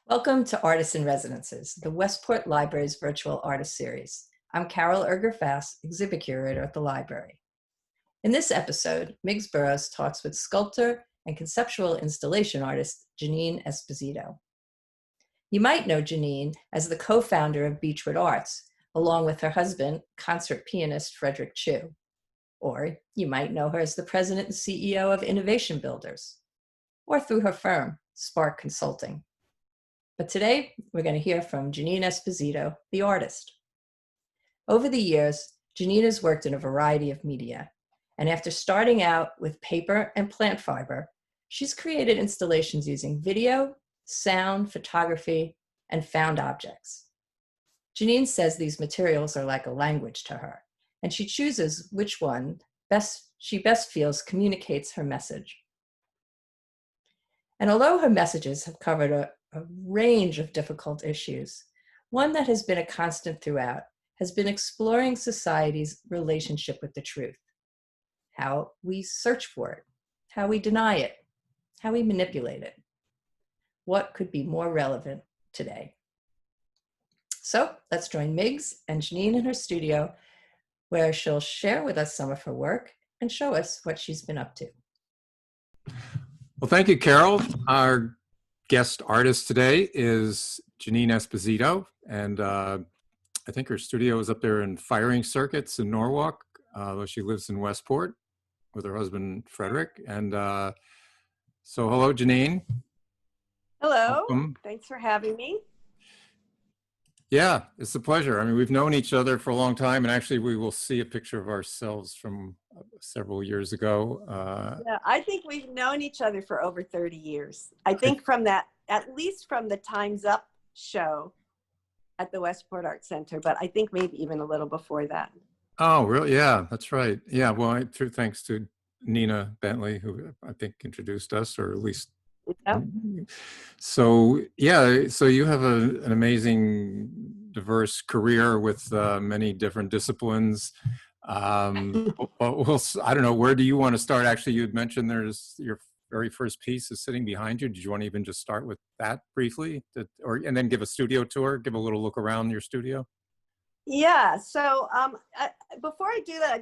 Welcome to Artists in Residences, the Westport Library's virtual artist series. I'm Carol Erger-Fass, exhibit curator at the library. In this episode, Miggs Burroughs talks with sculptor and conceptual installation artist Jeanine Esposito. You might know Janine as the co-founder of Beechwood Arts, along with her husband, concert pianist Frederick Chu. Or you might know her as the president and CEO of Innovation Builders, or through her firm, Spark Consulting. But today, we're going to hear from Janine Esposito, the artist. Over the years, Janine has worked in a variety of media, and after starting out with paper and plant fiber, she's created installations using video, sound, photography, and found objects. Janine says these materials are like a language to her, and she chooses which one she best feels communicates her message. And although her messages have covered a range of difficult issues, one that has been a constant throughout has been exploring society's relationship with the truth, how we search for it, how we deny it, how we manipulate it. What could be more relevant today? So let's join Miggs and Janine in her studio, where she'll share with us some of her work and show us what she's been up to. Well, thank you, Carol. Our guest artist today is Janine Esposito, and I think her studio is up there in Firing Circuits in Norwalk, though she lives in Westport with her husband, Frederick. And so hello, Janine. Hello, Welcome. Thanks for having me. Yeah, it's a pleasure. I mean, we've known each other for a long time, and actually we will see a picture of ourselves from several years ago. Yeah, I think we've known each other for over 30 years. I think from that, at least from the Time's Up show at the Westport Art Center, but I think maybe even a little before that. Oh, really? Yeah, that's right. Yeah, well, through thanks to Nina Bentley, who I think introduced us, or at least. Yeah. So yeah, so you have an amazing, diverse career with many different disciplines. But I don't know, where do you want to start? Actually, you had mentioned there's your very first piece is sitting behind you. Did you want to even just start with that briefly, and then give a studio tour, give a little look around your studio? Yeah. So before I do that,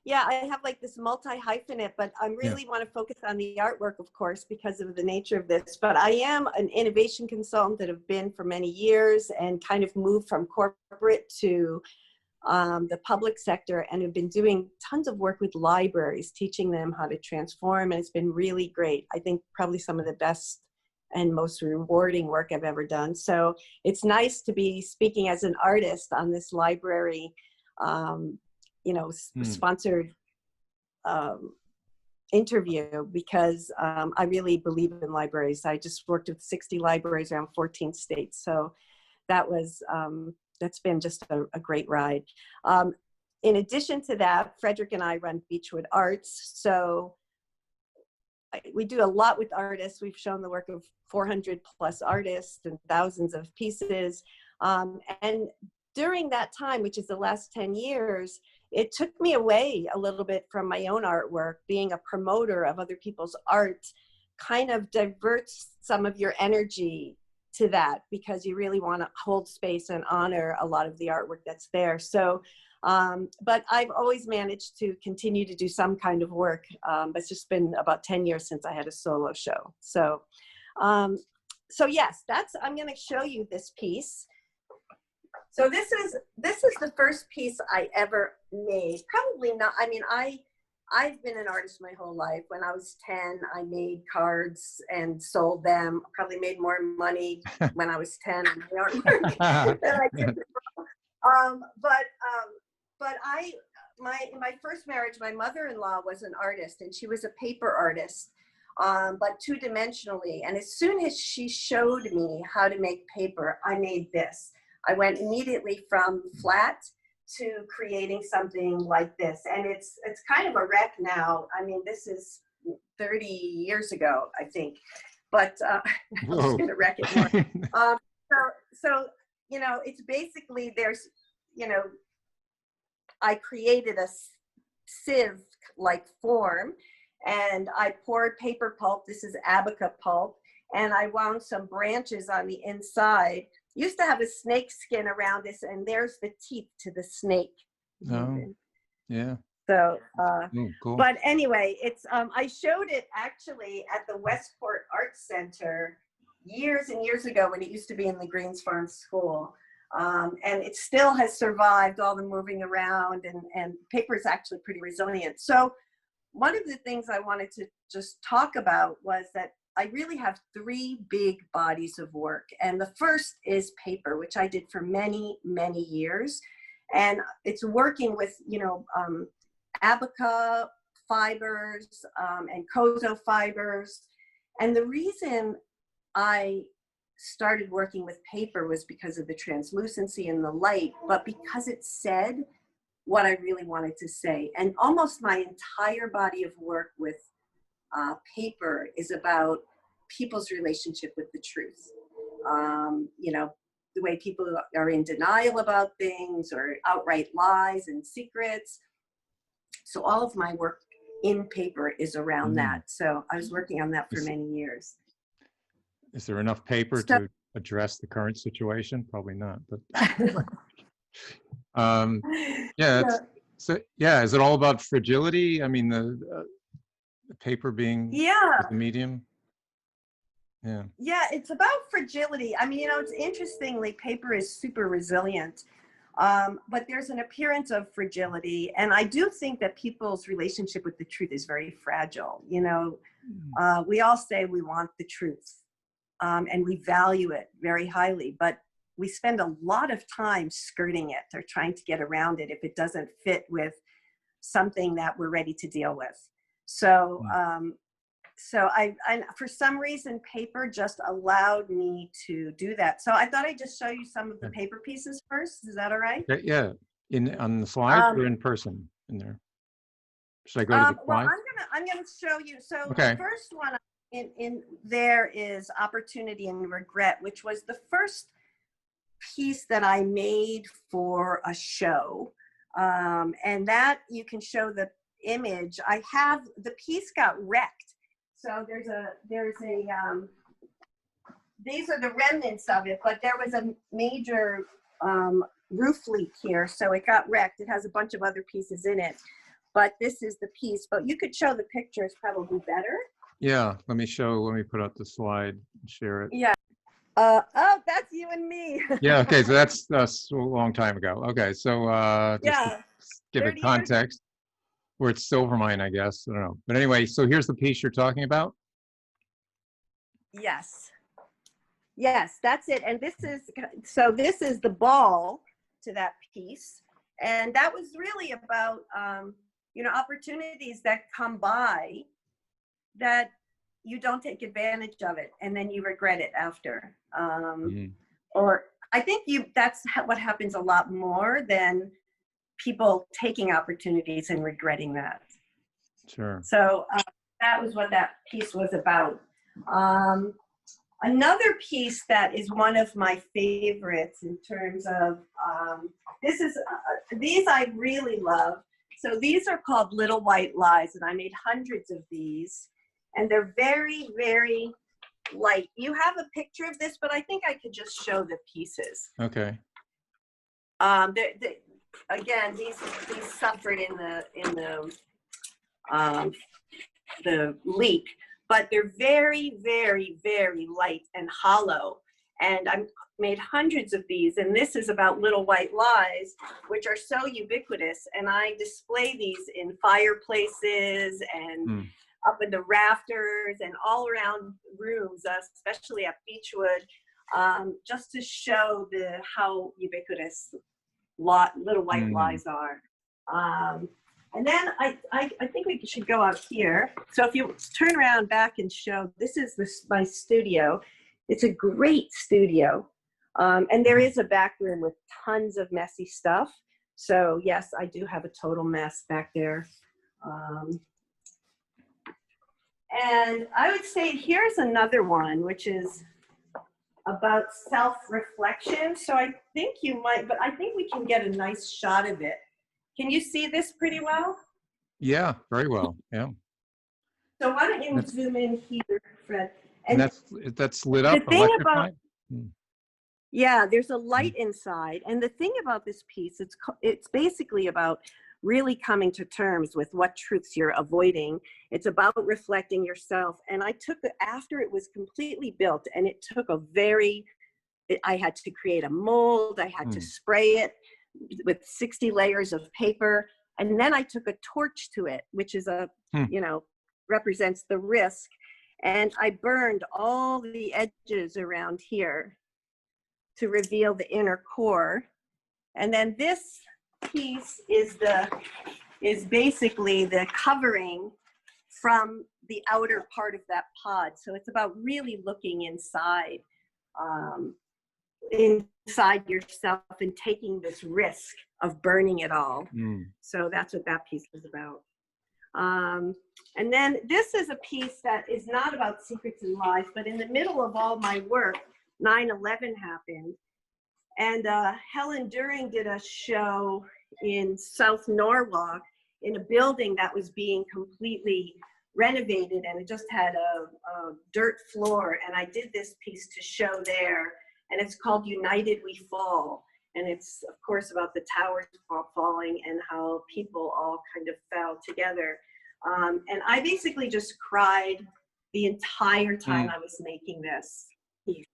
I have like this multi-hyphenate, but I really want to focus on the artwork, of course, because of the nature of this. But I am an innovation consultant that have been for many years and kind of moved from corporate to the public sector, and have been doing tons of work with libraries, teaching them how to transform. And it's been really great. I think probably some of the best and most rewarding work I've ever done. So it's nice to be speaking as an artist on this library, sponsored interview, because I really believe in libraries. I just worked with 60 libraries around 14 states. So that was, that's been just a great ride. In addition to that, Frederick and I run Beechwood Arts. So we do a lot with artists. We've shown the work of 400 plus artists and thousands of pieces. And during that time, which is the last 10 years, it took me away a little bit from my own artwork. Being a promoter of other people's art kind of diverts some of your energy to that, because you really want to hold space and honor a lot of the artwork that's there. So, but I've always managed to continue to do some kind of work. It's just been about 10 years since I had a solo show. So, yes, I'm going to show you this piece. So this is the first piece I ever made. Probably not. I mean, I've been an artist my whole life. When I was 10, I made cards and sold them. Probably made more money when I was 10 on my artwork than I did. But in my first marriage, my mother-in-law was an artist, and she was a paper artist, but two-dimensionally. And as soon as she showed me how to make paper, I made this. I went immediately from flat to creating something like this. And it's kind of a wreck now. I mean, this is 30 years ago, I think, but I'm just gonna wreck it more. So, it's basically, I created a sieve-like form, and I poured paper pulp. This is abaca pulp. and I wound some branches on the inside. Used to have a snake skin around this, and there's the teeth to the snake. Oh, yeah. So, Cool. but anyway, it's I showed it actually at the Westport Arts Center years and years ago when it used to be in the Greens Farm School. And it still has survived all the moving around, and paper is actually pretty resilient. So one of the things I wanted to just talk about was that I really have three big bodies of work. And the first is paper, which I did for many, many years. And it's working with, abaca fibers and kozo fibers. And the reason I started working with paper was because of the translucency and the light, but because it said what I really wanted to say. And almost my entire body of work with paper is about people's relationship with the truth. The way people are in denial about things, or outright lies and secrets. So all of my work in paper is around that. So I was working on that for many years. Is there enough paper to address the current situation? Probably not, but is it all about fragility? I mean, the paper being the medium. Yeah, it's about fragility. I mean, it's interestingly, paper is super resilient, but there's an appearance of fragility. And I do think that people's relationship with the truth is very fragile. We all say we want the truth, and we value it very highly, but we spend a lot of time skirting it or trying to get around it if it doesn't fit with something that we're ready to deal with. So, I for some reason, paper just allowed me to do that. So I thought I'd just show you some of the paper pieces first. Is that all right? Yeah. On the slide or in person in there? Should I go to the slide? Well, I'm gonna show you. So the first one in there is Opportunity and Regret, which was the first piece that I made for a show. And that you can show the image. I have, the piece got wrecked. So these are the remnants of it, but there was a major roof leak here, so it got wrecked. It has a bunch of other pieces in it, but this is the piece. But you could show the pictures probably better. Yeah, let me put up the slide and share it. Yeah. Oh, that's you and me. Yeah, okay, so that's a long time ago. Okay, so just to give it context. Or it's Silvermine, I guess. I don't know. But anyway, so here's the piece you're talking about? Yes. Yes, that's it. And this is the ball to that piece. And that was really about, opportunities that come by that you don't take advantage of it, and then you regret it after. Or I think that's what happens a lot more than people taking opportunities and regretting that. Sure. So that was what that piece was about. Another piece that is one of my favorites in terms of, these I really love. So these are called Little White Lies, and I made hundreds of these, and they're very, very light. You have a picture of this, but I think I could just show the pieces. Okay. Again, these suffered in the leak, but they're very, very, very light and hollow. And I made hundreds of these, and this is about little white lies, which are so ubiquitous. And I display these in fireplaces and up in the rafters and all around rooms, especially at Beechwood, just to show how ubiquitous little white lies are. And then I think we should go out here. So if you turn around back and show, this is my studio. It's a great studio. And there is a back room with tons of messy stuff. So yes, I do have a total mess back there. And I would say here's another one, which is about self-reflection. So I think you might, but I think we can get a nice shot of it. Can you see this pretty well? Yeah, very well. Yeah. So why don't you zoom in here, Fred? And that's lit up, the thing about, electrified? Hmm. yeah, there's a light inside. And the thing about this piece, it's basically about really coming to terms with what truths you're avoiding. It's about reflecting yourself. And I took it after it was completely built, and it took I had to create a mold. I had to spray it with 60 layers of paper. And then I took a torch to it, which is represents the risk. And I burned all the edges around here to reveal the inner core. And then this piece is basically the covering from the outer part of that pod. So it's about really looking inside yourself and taking this risk of burning it all. So that's what that piece was about. And then this is a piece that is not about secrets and lies, but in the middle of all my work, 9/11 happened. And Helen During did a show in South Norwalk in a building that was being completely renovated, and it just had a dirt floor. And I did this piece to show there, and it's called United We Fall. And it's, of course, about the towers falling and how people all kind of fell together. And I basically just cried the entire time I was making this piece.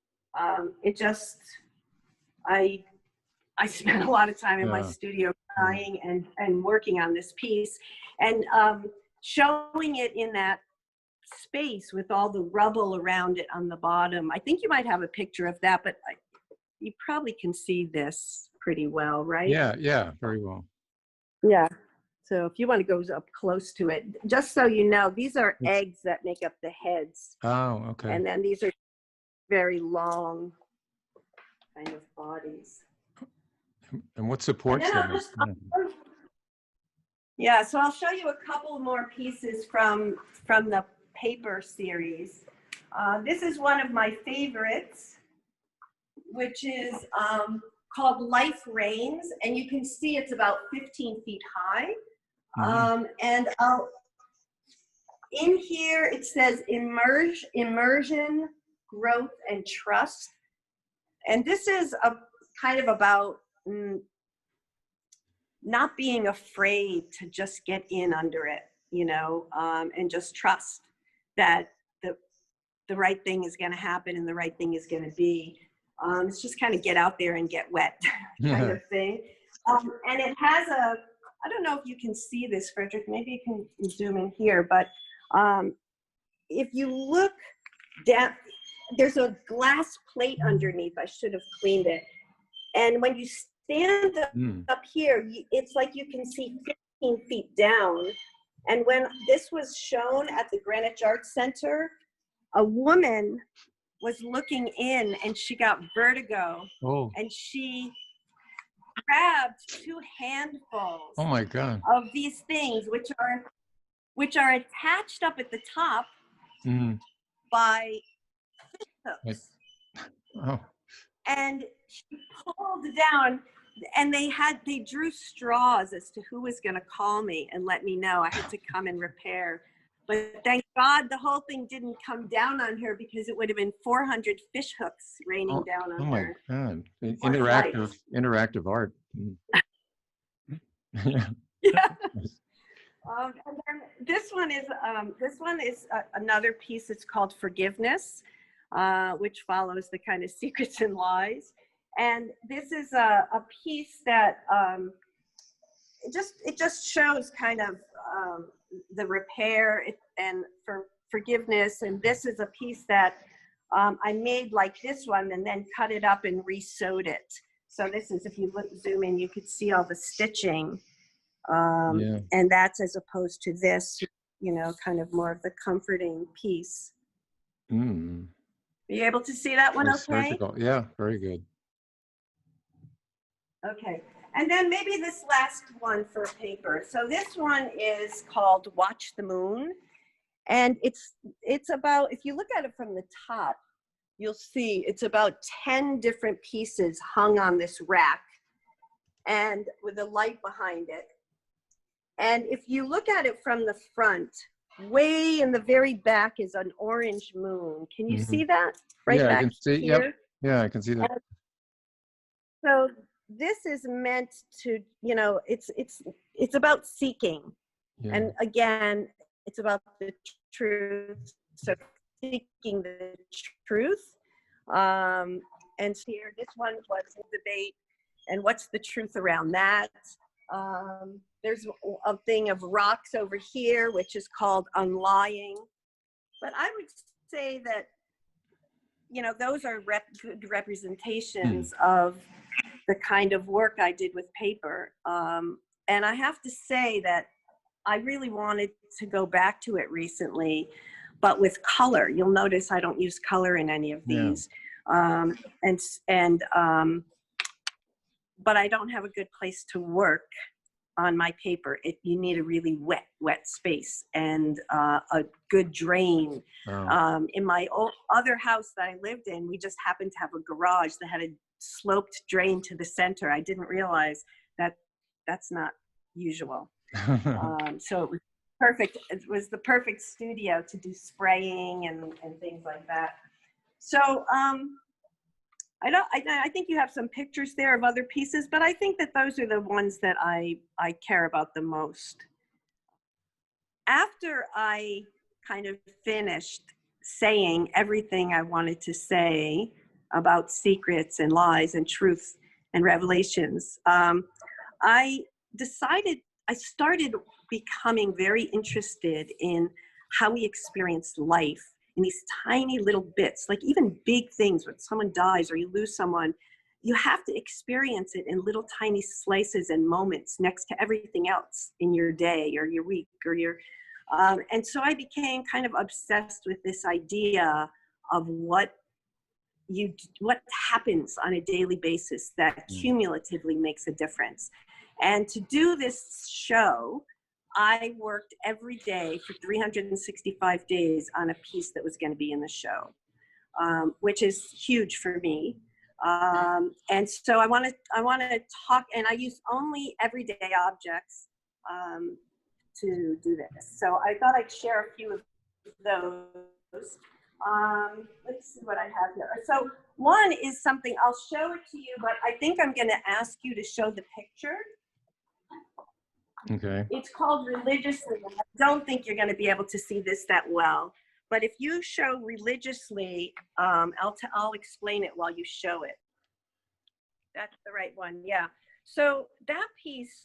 I spent a lot of time in my studio crying and working on this piece, and showing it in that space with all the rubble around it on the bottom. I think you might have a picture of that, but you probably can see this pretty well, right? Yeah, very well. Yeah. So if you want to go up close to it, just so you know, these are eggs that make up the heads. Oh, okay. And then these are very long kind of bodies. And what supports them? Yeah, so I'll show you a couple more pieces from the paper series. This is one of my favorites, which is called Life Reigns, and you can see it's about 15 feet high. And in here it says immersion, growth, and trust. And this is a kind of about not being afraid to just get in under it, and just trust that the right thing is going to happen and the right thing is going to be. It's just kind of get out there and get wet kind of thing. And it has I don't know if you can see this, Frederick, maybe you can zoom in here, but if you look down, there's a glass plate underneath. I should have cleaned it. And when you stand up here, it's like you can see 15 feet down. And when this was shown at the Greenwich Arts Center, a woman was looking in and she got vertigo. And she grabbed 2 handfuls oh my God. of these things, which are attached up at the top by hooks. And she pulled down, and they drew straws as to who was going to call me and let me know. I had to come and repair. But thank God the whole thing didn't come down on her, because it would have been 400 fish hooks raining down on her. Oh my God. Interactive art. Yeah. And then this one is another piece. It's called Forgiveness, which follows the kind of secrets and lies. And this is a piece that it just shows kind of the repair and for forgiveness. And this is a piece that I made like this one and then cut it up and re-sewed it. So this is, if you zoom in, you could see all the stitching. And that's as opposed to this, kind of more of the comforting piece. Are you able to see that one okay? Surgical. Yeah, very good. Okay. And then maybe this last one for paper. So this one is called Watch the Moon. And it's about, if you look at it from the top, you'll see it's about 10 different pieces hung on this rack and with a light behind it. And if you look at it from the front, way in the very back is an orange moon. Can you see that? Right Yeah, I back can see. here. Yep. Yeah, I can see that. And so this is meant to, you know, it's about seeking. Yeah. And again, it's about the truth. So seeking the truth. And here, this one was a debate. And what's the truth around that? There's a thing of rocks over here, which is called unlying. But I would say that, you know, those are good representations of the kind of work I did with paper. And I have to say that I really wanted to go back to it recently, but with color. You'll notice I don't use color in any of these. But I don't have a good place to work on my paper. You need a really wet space and a good drain. In my other house that I lived in, we just happened to have a garage that had a sloped drain to the center. I didn't realize that that's not usual. So it was perfect. It was the perfect studio to do spraying and things like that. So I think you have some pictures there of other pieces, but I think that those are the ones that I care about the most. After I kind of finished saying everything I wanted to say about secrets and lies and truth and revelations, I started becoming very interested in how we experience life in these tiny little bits, like even big things. When someone dies or you lose someone, you have to experience it in little tiny slices and moments next to everything else in your day or your week or your, and so I became kind of obsessed with this idea of what happens on a daily basis that cumulatively makes a difference. And to do this show, I worked every day for 365 days on a piece that was going to be in the show, which is huge for me. And so I want to talk, and I use only everyday objects to do this. So I thought I'd share a few of those. Let's see what I have here. So one is something, I'll show it to you, but I think I'm going to ask you to show the picture. Okay. It's called Religiously. I don't think you're going to be able to see this that well, but if you show Religiously, I'll explain it while you show it. That's the right one, yeah. So that piece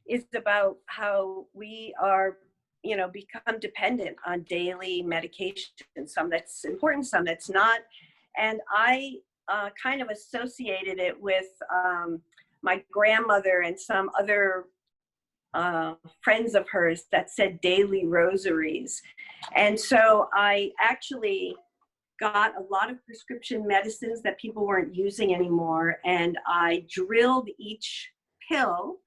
is about how we are, you know, become dependent on daily medication. Some that's important, some that's not. And I kind of associated it with my grandmother and some other friends of hers that said daily rosaries. And so I actually got a lot of prescription medicines that people weren't using anymore, and I drilled each pill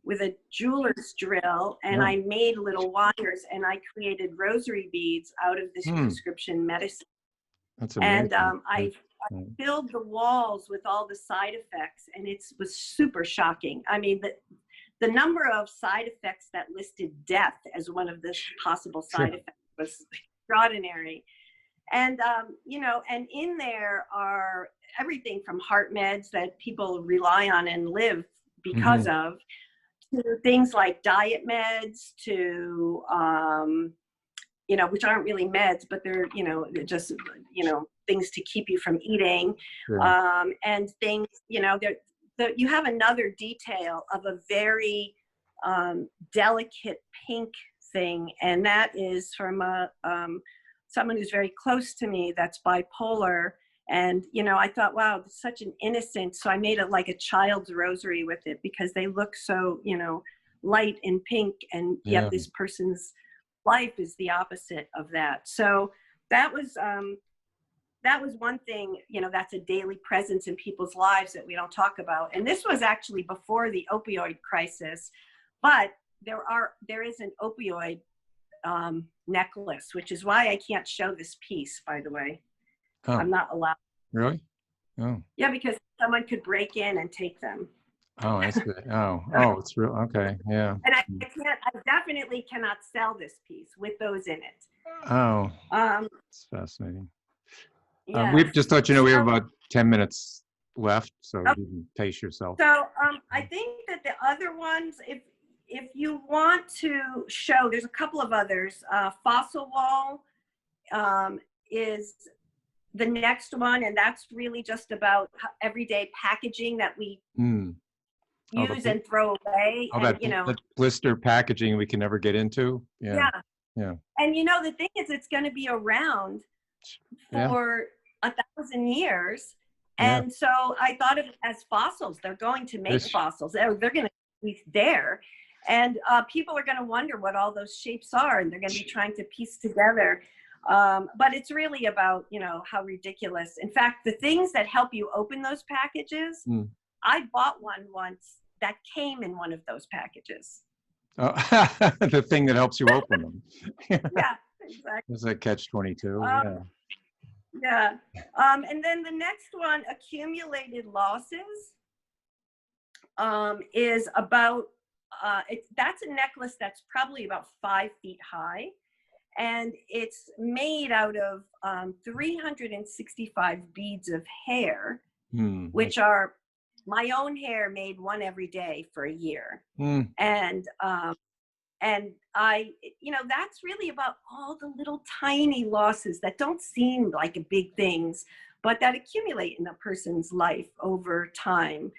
with a jeweler's drill, and I made little wires, and I created rosary beads out of this prescription medicine. That's amazing. And I filled the walls with all the side effects, and it was super shocking. I mean, the number of side effects that listed death as one of the possible side effects was extraordinary. And, you know, and in there are everything from heart meds that people rely on and live because of, to things like diet meds, to, you know, which aren't really meds, but they're, you know, they're just, you know, things to keep you from eating. And things, you know, you have another detail of a very delicate pink thing, and that is from someone who's very close to me that's bipolar. And, you know, I thought, wow, it's such an innocent, so I made it like a child's rosary with it, because they look so, you know, light and pink, and yet this person's life is the opposite of that. So that was one thing, you know, that's a daily presence in people's lives that we don't talk about. And this was actually before the opioid crisis, but there is an opioid necklace, which is why I can't show this piece, by the way. I'm not allowed. Really? Oh. Yeah, because someone could break in and take them. Oh, I see. Oh, it's real. Okay, yeah. And I definitely cannot sell this piece with those in it. Oh, Um, it's fascinating. yes. We've just let you know we have about 10 minutes left, so you can pace yourself. So I think that the other ones, if you want to show, there's a couple of others. Fossil Wall is the next one, and that's really just about everyday packaging that we use and throw away. Oh, and that blister packaging we can never get into. Yeah. And the thing is, it's going to be around for 1,000 years. And so I thought of it as fossils. They're going to make fossils. They're going to be there. And people are going to wonder what all those shapes are. And they're going to be trying to piece together. But it's really about, how ridiculous. In fact, the things that help you open those packages, I bought one once that came in one of those packages. Oh, the thing that helps you open them. Yeah, exactly. It's like catch-22. Yeah. And then the next one, accumulated losses, is about, that's a necklace that's probably about 5 feet high. And it's made out of 365 beads of hair, which are my own hair made one every day for a year. And I, that's really about all the little tiny losses that don't seem like big things, but that accumulate in a person's life over time.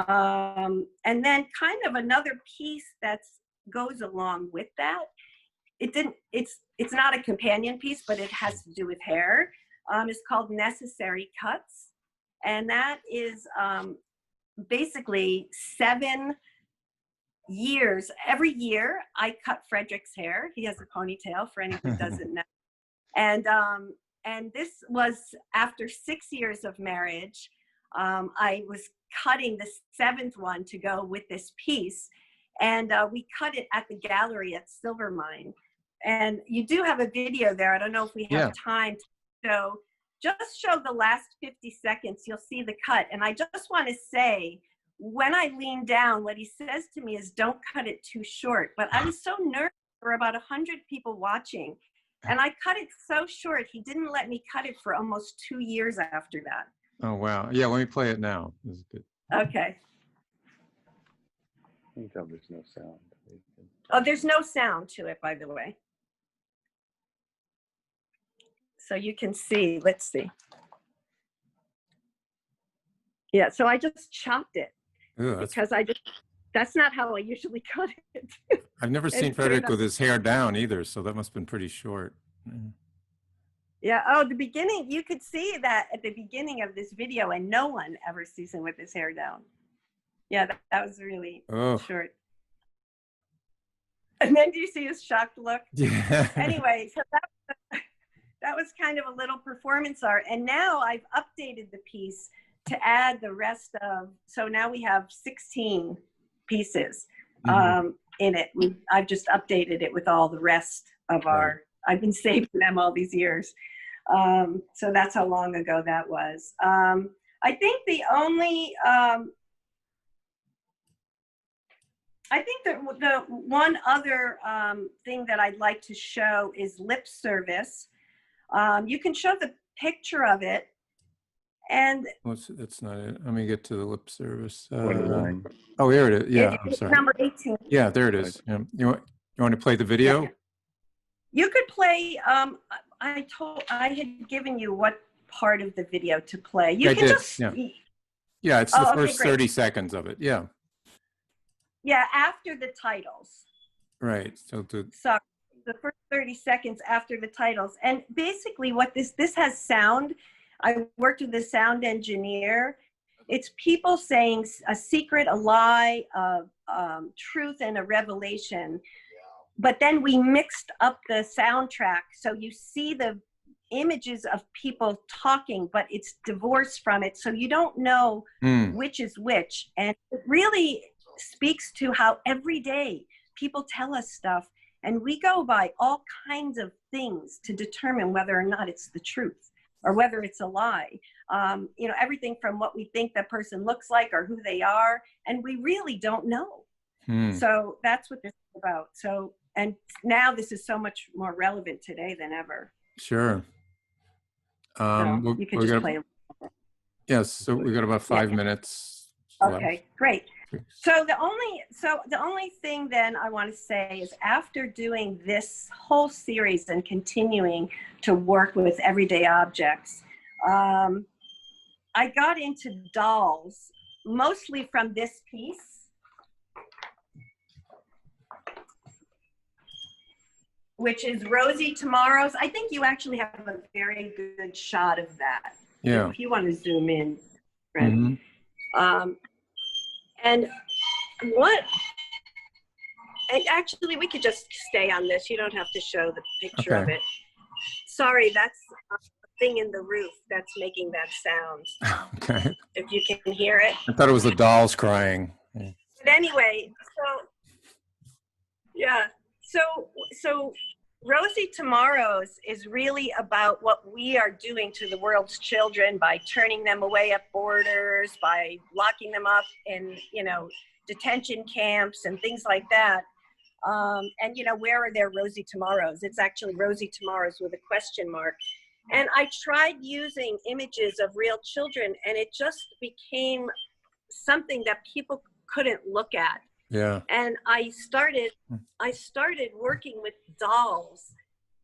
And then kind of another piece that goes along with that, it's not a companion piece, but it has to do with hair. It's called Necessary Cuts. And that is basically 7 years. Every year I cut Frederick's hair. He has a ponytail, for anyone who doesn't know. And this was after 6 years of marriage. I was cutting the 7th one to go with this piece. And we cut it at the gallery at Silvermine. And you do have a video there. I don't know if we have time to show. Just show the last 50 seconds. You'll see the cut. And I just want to say, when I lean down, what he says to me is, don't cut it too short. But I was so nervous. There were about 100 people watching. And I cut it so short, he didn't let me cut it for almost 2 years after that. Oh, wow. Yeah, let me play it now. This is good. Okay. You can tell there's no sound. Oh, there's no sound to it, by the way. So you can see, let's see. Yeah, so I just chopped it. Ooh, because that's not how I usually cut it. I've never seen Frederick with his hair down either, so that must have been pretty short. Yeah, the beginning, you could see that at the beginning of this video, and no one ever sees him with his hair down. Yeah, that was really short. And then do you see his shocked look? Yeah. Anyway, so that was kind of a little performance art. And now I've updated the piece to add the rest of, so now we have 16 pieces in it. I've just updated it with all the rest of I've been saving them all these years. So that's how long ago that was. I think the only, I think that the one other thing that I'd like to show is lip service. You can show the picture of it. And that's not it. Let me get to the lip service. Oh, here it is. Yeah, I'm it's sorry. number 18. Yeah, there it is. Yeah. You want to play the video? Yeah. You could play. I had given you what part of the video to play. You can just. Yeah, it's the first 30 seconds of it. Yeah. Yeah, after the titles. Right. So the first 30 seconds after the titles, and basically what this has sound. I worked with a sound engineer. It's people saying a secret, a lie, truth, and a revelation. But then we mixed up the soundtrack. So you see the images of people talking, but it's divorced from it. So you don't know which is which. And it really speaks to how every day people tell us stuff. And we go by all kinds of things to determine whether or not it's the truth. or whether it's a lie. You know, everything from what we think that person looks like or who they are, and we really don't know. So that's what this is about. So, and now this is so much more relevant today than ever. Sure. So you could just play. Yes, so we got about 5 minutes left. Okay, great. So the only thing then I want to say is, after doing this whole series and continuing to work with everyday objects, I got into dolls, mostly from this piece, which is Rosie Tomorrow's. I think you actually have a very good shot of that. Yeah. If you want to zoom in, Fred. And actually, we could just stay on this. You don't have to show the picture of it. Sorry, that's a thing in the roof that's making that sound. Okay. If you can hear it. I thought it was the dolls crying. But anyway, so Rosie Tomorrow's is really about what we are doing to the world's children by turning them away at borders, by locking them up in, you know, detention camps and things like that. And, you know, where are their Rosie Tomorrows? It's actually Rosie Tomorrows with a question mark. And I tried using images of real children, and it just became something that people couldn't look at. Yeah. And I started working with dolls,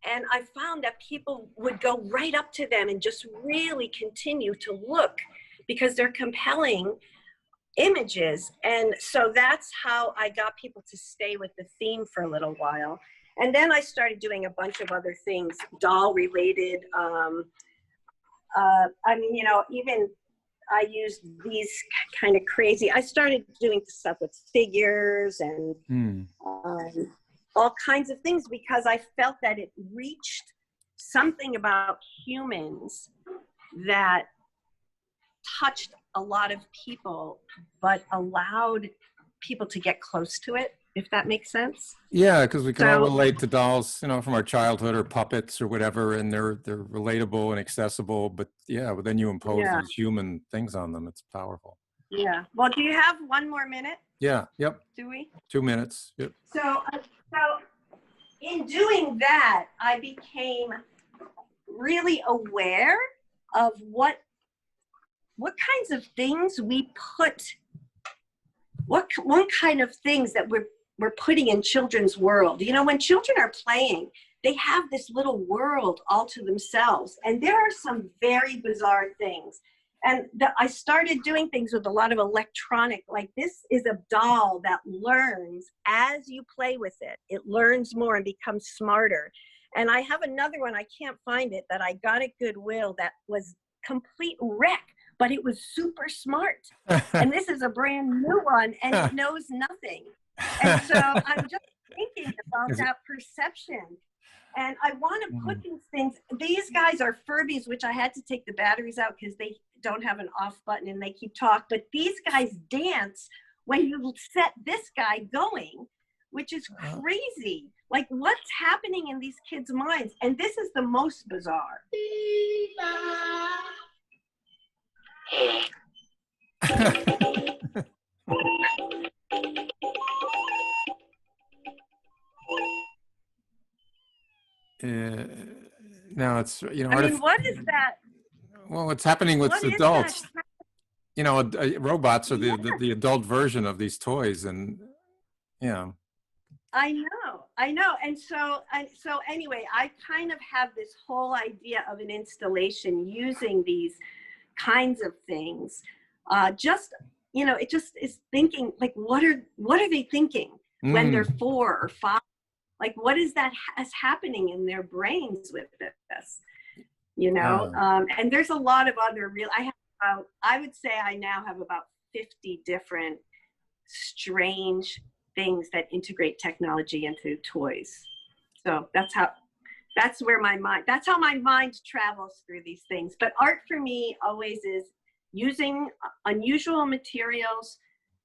and I found that people would go right up to them and just really continue to look because they're compelling images. And so that's how I got people to stay with the theme for a little while. And then I started doing a bunch of other things, doll related. I mean, you know, even I used these kind of crazy, I started doing stuff with figures and all kinds of things, because I felt that it reached something about humans that touched a lot of people, but allowed people to get close to it, if that makes sense. Yeah, because we can all relate to dolls, you know, from our childhood, or puppets or whatever, and they're relatable and accessible. But yeah, but then you impose these human things on them. It's powerful. Yeah. Well, do you have 1 more minute? Yeah. Yep. Do we? 2 minutes. Yep. So in doing that, I became really aware of what kinds of things we put, what kind of things that we're putting in children's world. You know, when children are playing, they have this little world all to themselves, and there are some very bizarre things. And I started doing things with a lot of electronic, like this is a doll that learns as you play with it. It learns more and becomes smarter. And I have another one, I can't find it, that I got at Goodwill that was complete wreck, but it was super smart. And this is a brand new one, and it knows nothing. And so I'm just thinking about that perception. And I want to put these things, these guys are Furbies, which I had to take the batteries out because they don't have an off button and they keep talk. But these guys dance when you set this guy going, which is crazy. Like, what's happening in these kids' minds? And this is the most bizarre. Now it's, you know, I mean, what is that? Well, what's happening with adults? You know, robots are the adult version of these toys, and yeah. I know. And so anyway, I kind of have this whole idea of an installation using these kinds of things. Just, you know, it just is thinking, like, what are they thinking when they're 4 or 5? Like, what is that happening in their brains with this? You know, and there's a lot of other I would say I now have about 50 different strange things that integrate technology into toys. So that's how my mind travels through these things. But art for me always is using unusual materials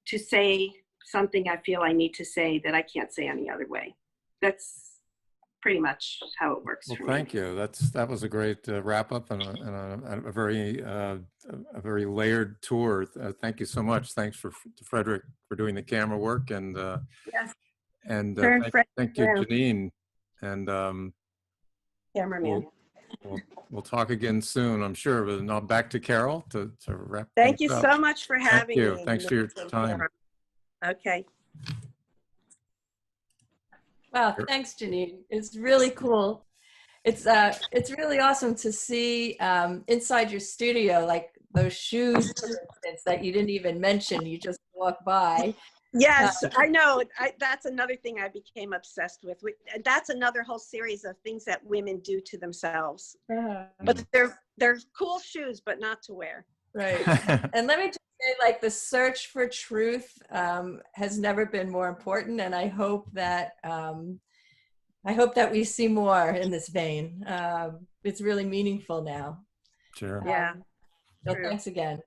to say something I feel I need to say that I can't say any other way. That's pretty much how it works Well, for me. thank you. That was a great wrap up and a very layered tour. Thank you so much. Thanks to Frederick for doing the camera work, and Yes, thank you, Janine. And cameraman. we'll talk again soon, I'm sure. But now back to Carol to wrap Thank you things up. so much for having me. Thanks for your time. Okay. Wow, thanks, Janine. It's really cool. It's really awesome to see inside your studio, like those shoes, for instance, that you didn't even mention. You just walk by. Yes, I know. That's another thing I became obsessed with. That's another whole series of things that women do to themselves. But they're cool shoes, but not to wear. Right. And let me just say, like, the search for truth has never been more important, and I hope that we see more in this vein. It's really meaningful now. Sure. Yeah. So thanks again.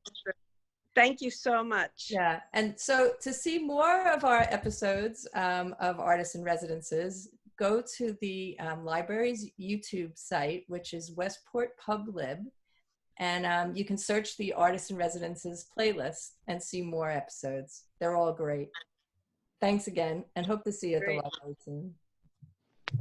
Thank you so much. Yeah. And so to see more of our episodes of Artists in Residences, go to the library's YouTube site, which is Westport Pub Lib. And you can search the Artists in Residences playlist and see more episodes. They're all great. Thanks again, and hope to see you at the library soon.